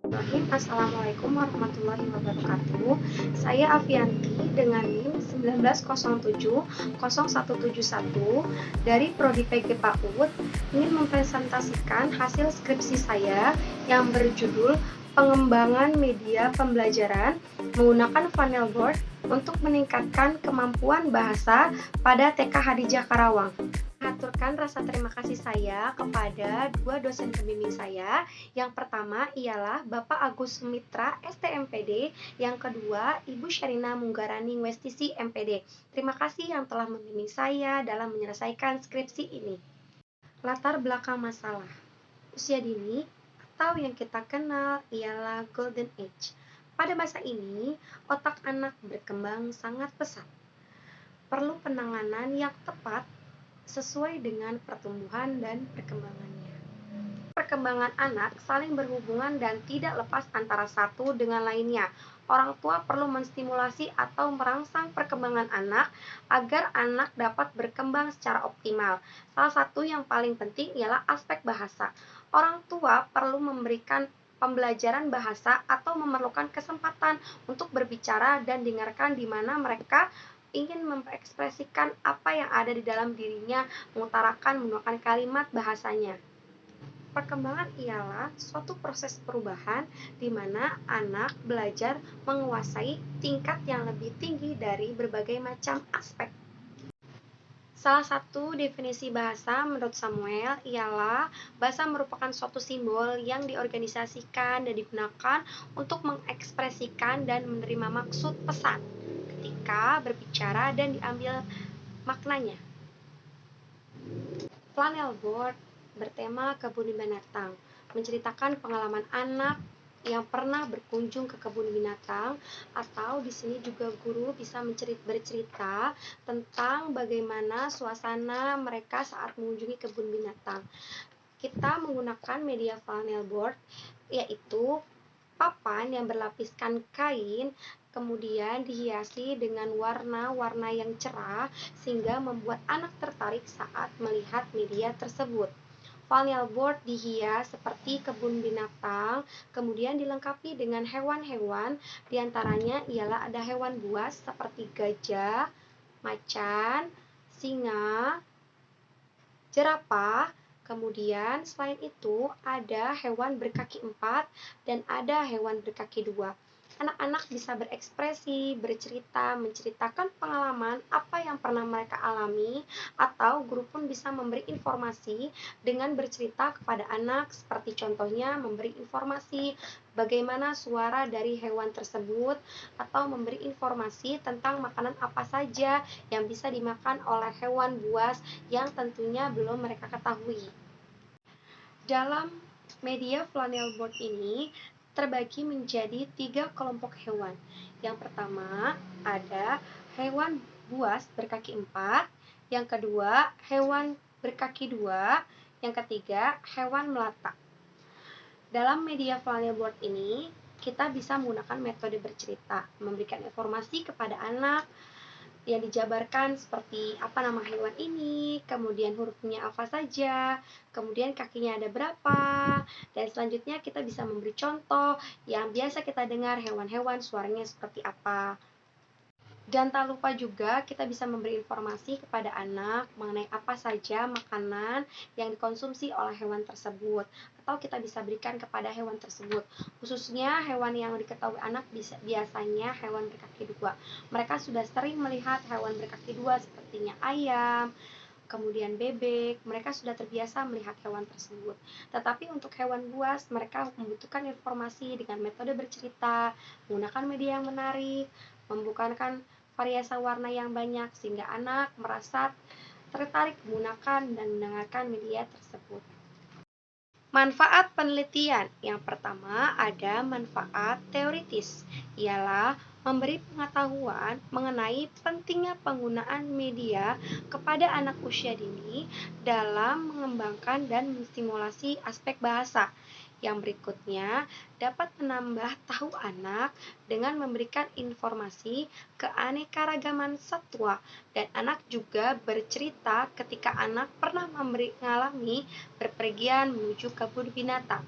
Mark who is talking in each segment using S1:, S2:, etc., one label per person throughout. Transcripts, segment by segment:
S1: Assalamualaikum warahmatullahi wabarakatuh. Saya Avianti dengan NIM 19070171 dari Prodi PG PAUD ingin mempresentasikan hasil skripsi saya yang berjudul Pengembangan Media Pembelajaran menggunakan Funnelboard untuk meningkatkan kemampuan bahasa pada TK Hadijah Karawang. Aturkan rasa terima kasih saya kepada dua dosen pembimbing saya. Yang pertama ialah Bapak Agus Sumitra, STMPD. Yang kedua, Ibu Sherina Munggarani, Westisi, MPD. Terima kasih yang telah membimbing saya dalam menyelesaikan skripsi ini. Latar belakang masalah. Usia dini atau yang kita kenal ialah Golden Age. Pada masa ini, otak anak berkembang sangat pesat. Perlu penanganan yang tepat sesuai dengan pertumbuhan dan perkembangannya. Perkembangan anak saling berhubungan dan tidak lepas antara satu dengan lainnya. Orang tua perlu menstimulasi atau merangsang perkembangan anak agar anak dapat berkembang secara optimal. Salah satu yang paling penting ialah aspek bahasa. Orang tua perlu memberikan pembelajaran bahasa atau memerlukan kesempatan untuk berbicara dan dengarkan di mana mereka ingin mengekspresikan apa yang ada di dalam dirinya, mengutarakan menggunakan kalimat bahasanya. Perkembangan ialah suatu proses perubahan di mana anak belajar menguasai tingkat yang lebih tinggi dari berbagai macam aspek. Salah satu definisi bahasa menurut Samuel ialah bahasa merupakan suatu simbol yang diorganisasikan dan digunakan untuk mengekspresikan dan menerima maksud pesan ketika berbicara dan diambil maknanya. Funnelboard bertema kebun binatang, menceritakan pengalaman anak yang pernah berkunjung ke kebun binatang, atau di sini juga guru bisa bercerita tentang bagaimana suasana mereka saat mengunjungi kebun binatang. Kita menggunakan media funnelboard, yaitu papan yang berlapiskan kain, kemudian dihiasi dengan warna-warna yang cerah sehingga membuat anak tertarik saat melihat media tersebut. Funnelboard dihias seperti kebun binatang, kemudian dilengkapi dengan hewan-hewan, diantaranya ialah ada hewan buas seperti gajah, macan, singa, jerapah. Kemudian selain itu ada hewan berkaki 4 dan ada hewan berkaki 2. Anak-anak bisa berekspresi, bercerita, menceritakan pengalaman apa yang pernah mereka alami, atau guru pun bisa memberi informasi dengan bercerita kepada anak, seperti contohnya memberi informasi bagaimana suara dari hewan tersebut, atau memberi informasi tentang makanan apa saja yang bisa dimakan oleh hewan buas yang tentunya belum mereka ketahui. Dalam media funnelboard ini terbagi menjadi 3 kelompok hewan. Yang pertama ada hewan buas berkaki 4, yang kedua hewan berkaki 2, yang ketiga hewan melata. Dalam media funnelboard ini kita bisa menggunakan metode bercerita, memberikan informasi kepada anak yang dijabarkan seperti apa nama hewan ini, kemudian hurufnya apa saja, kemudian kakinya ada berapa, dan selanjutnya kita bisa memberi contoh yang biasa kita dengar hewan-hewan suaranya seperti apa. Dan tak lupa juga kita bisa memberi informasi kepada anak mengenai apa saja makanan yang dikonsumsi oleh hewan tersebut, atau kita bisa berikan kepada hewan tersebut. Khususnya hewan yang diketahui anak biasanya hewan berkaki 2. Mereka sudah sering melihat hewan berkaki 2 sepertinya ayam, kemudian bebek, mereka sudah terbiasa melihat hewan tersebut. Tetapi untuk hewan buas, mereka membutuhkan informasi dengan metode bercerita, menggunakan media yang menarik, membukakan variasi warna yang banyak sehingga anak merasa tertarik menggunakan dan mendengarkan media tersebut. Manfaat penelitian. Yang pertama ada manfaat teoritis, ialah memberi pengetahuan mengenai pentingnya penggunaan media kepada anak usia dini dalam mengembangkan dan menstimulasi aspek bahasa. Yang berikutnya dapat menambah tahu anak dengan memberikan informasi keanekaragaman satwa, dan anak juga bercerita ketika anak pernah mengalami berpergian menuju kebun binatang.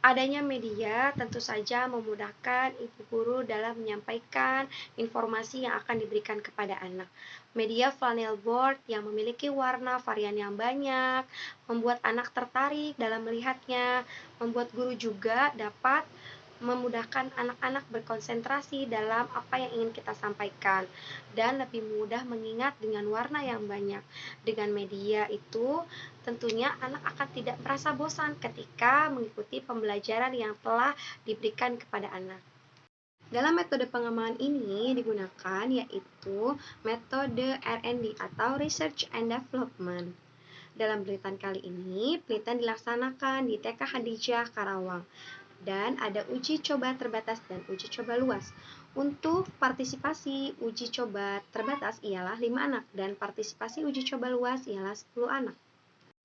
S1: Adanya media tentu saja memudahkan ibu guru dalam menyampaikan informasi yang akan diberikan kepada anak. Media flannel board yang memiliki warna varian yang banyak, membuat anak tertarik dalam melihatnya, membuat guru juga dapat memudahkan anak-anak berkonsentrasi dalam apa yang ingin kita sampaikan, dan lebih mudah mengingat dengan warna yang banyak. Dengan media itu, tentunya anak akan tidak merasa bosan ketika mengikuti pembelajaran yang telah diberikan kepada anak. Dalam metode pengembangan ini digunakan yaitu metode R&D atau Research and Development. Dalam penelitian kali ini, penelitian dilaksanakan di TK Hadijah, Karawang, dan ada uji coba terbatas dan uji coba luas. Untuk partisipasi uji coba terbatas ialah 5 anak dan partisipasi uji coba luas ialah 10 anak.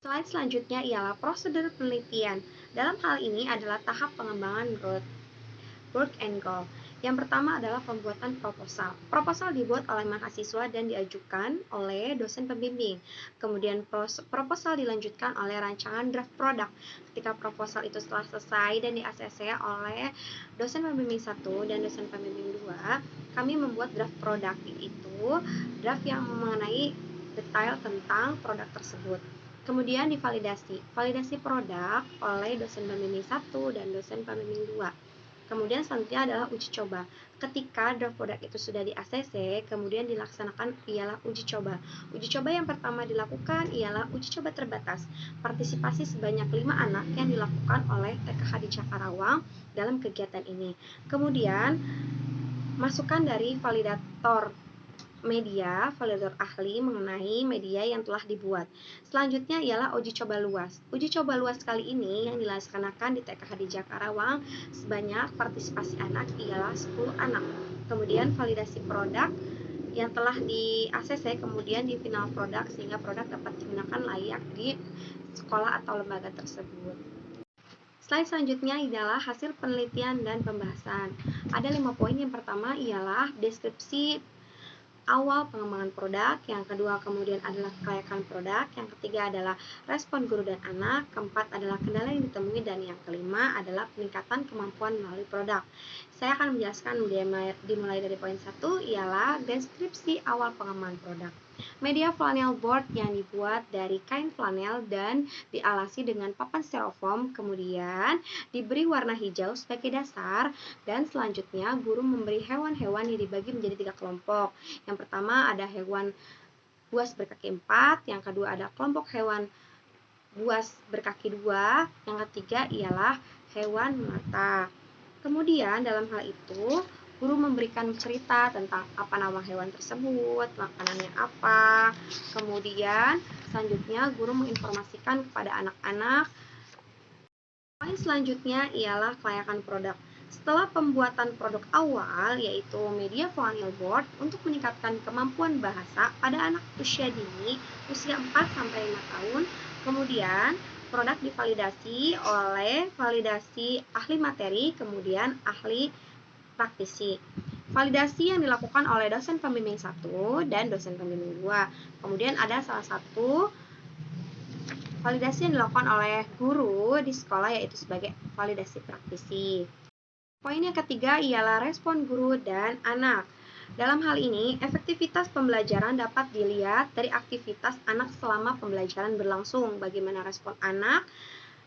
S1: Slide selanjutnya ialah prosedur penelitian. Dalam hal ini adalah tahap pengembangan work and goal. Yang pertama adalah pembuatan proposal. Proposal dibuat oleh mahasiswa dan diajukan oleh dosen pembimbing. Kemudian proposal dilanjutkan oleh rancangan draft produk. Ketika proposal itu telah selesai dan di-ACC oleh dosen pembimbing 1 dan dosen pembimbing 2, kami membuat draft produk, yaitu draft yang mengenai detail tentang produk tersebut. Kemudian divalidasi. Validasi produk oleh dosen pembimbing 1 dan dosen pembimbing 2. Kemudian selanjutnya adalah uji coba. Ketika draft produk itu sudah di-ACC, kemudian dilaksanakan ialah uji coba. Uji coba yang pertama dilakukan ialah uji coba terbatas. Partisipasi sebanyak 5 anak yang dilakukan oleh TK Hadijah Karawang dalam kegiatan ini. Kemudian masukan dari validator media, validator ahli mengenai media yang telah dibuat. Selanjutnya ialah uji coba luas. Uji coba luas kali ini yang dilaksanakan di TK Hadijah Karawang, sebanyak partisipasi anak ialah 10 anak. Kemudian validasi produk yang telah di-ACC, kemudian di final produk sehingga produk dapat digunakan layak di sekolah atau lembaga tersebut. Slide selanjutnya adalah hasil penelitian dan pembahasan. Ada 5 poin. Yang pertama ialah deskripsi awal pengembangan produk, yang kedua kemudian adalah kelayakan produk, yang ketiga adalah respon guru dan anak, keempat adalah kendala yang ditemui, dan yang kelima adalah peningkatan kemampuan melalui produk. Saya akan menjelaskan dimulai dari poin 1 ialah deskripsi awal pengembangan produk. Media flannel board yang dibuat dari kain flanel dan dialasi dengan papan styrofoam, kemudian diberi warna hijau sebagai dasar, dan selanjutnya guru memberi hewan-hewan yang dibagi menjadi 3 kelompok. Yang pertama ada hewan buas berkaki 4, yang kedua ada kelompok hewan buas berkaki 2, yang ketiga ialah hewan melata. Kemudian dalam hal itu, guru memberikan cerita tentang apa nama hewan tersebut, makanannya apa. Kemudian selanjutnya guru menginformasikan kepada anak-anak. Poin selanjutnya ialah kelayakan produk. Setelah pembuatan produk awal, yaitu media flannel board untuk meningkatkan kemampuan bahasa pada anak usia dini, usia 4-5 tahun, kemudian produk divalidasi oleh validasi ahli materi, kemudian ahli praktisi. Validasi yang dilakukan oleh dosen pembimbing 1 dan dosen pembimbing 2. Kemudian ada salah satu validasi yang dilakukan oleh guru di sekolah, yaitu sebagai validasi praktisi. Poin yang ketiga ialah respon guru dan anak. Dalam hal ini, efektivitas pembelajaran dapat dilihat dari aktivitas anak selama pembelajaran berlangsung, bagaimana respon anak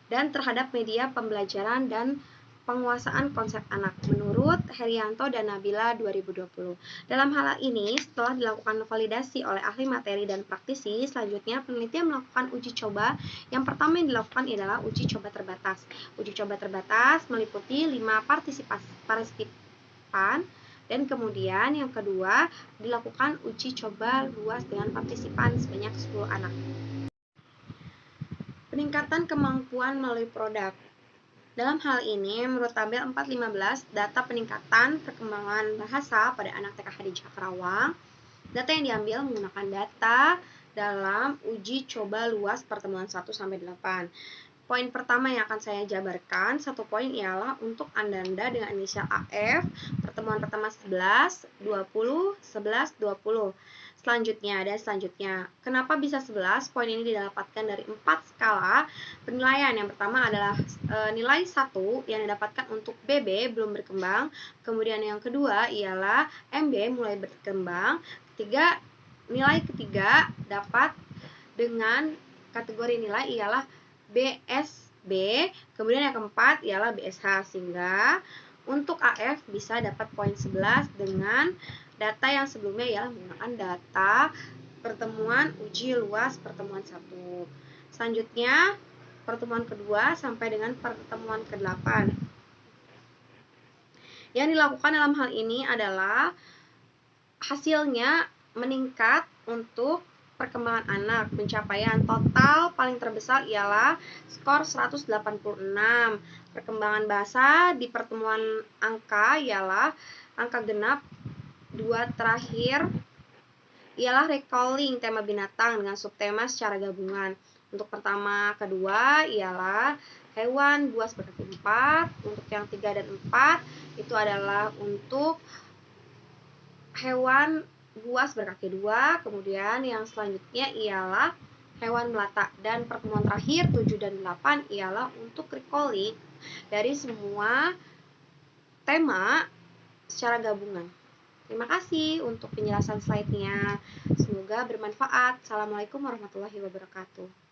S1: dan terhadap media pembelajaran dan penguasaan konsep anak menurut Herianto dan Nabila 2020. Dalam hal ini, setelah dilakukan validasi oleh ahli materi dan praktisi, selanjutnya penelitian melakukan uji coba. Yang pertama yang dilakukan adalah uji coba terbatas. Uji coba terbatas meliputi 5 partisipan, dan kemudian yang kedua dilakukan uji coba luas dengan partisipan sebanyak 10 anak. Peningkatan kemampuan melalui produk. Dalam hal ini, menurut tabel 415, data peningkatan perkembangan bahasa pada anak TK Hadijah Karawang, data yang diambil menggunakan data dalam uji coba luas pertemuan 1-8. Poin pertama yang akan saya jabarkan, satu poin ialah untuk Anda dengan inisial AF, pertemuan pertama 11, 20, 11, 20. Selanjutnya, kenapa bisa 11? Poin ini didapatkan dari 4 skala penilaian. Yang pertama adalah nilai 1 yang didapatkan untuk BB belum berkembang. Kemudian yang kedua ialah MB mulai berkembang. Nilai ketiga dapat dengan kategori nilai ialah BSB. Kemudian yang keempat ialah BSH, sehingga untuk AF bisa dapat poin 11 dengan data yang sebelumnya ialah menggunakan data pertemuan uji luas pertemuan 1. Selanjutnya, pertemuan kedua sampai dengan pertemuan ke-8. Yang dilakukan dalam hal ini adalah hasilnya meningkat untuk perkembangan anak. Pencapaian total paling terbesar ialah skor 186. Perkembangan bahasa di pertemuan angka ialah angka genap 2 terakhir ialah recalling tema binatang dengan subtema secara gabungan. Untuk pertama, kedua ialah hewan buas berkaki 4. Untuk yang 3 dan 4 itu adalah untuk hewan buas berkaki 2. Kemudian yang selanjutnya ialah hewan melata. Dan pertemuan terakhir 7 dan 8 ialah untuk recalling dari semua tema secara gabungan. Terima kasih untuk penjelasan slide-nya. Semoga bermanfaat. Assalamualaikum warahmatullahi wabarakatuh.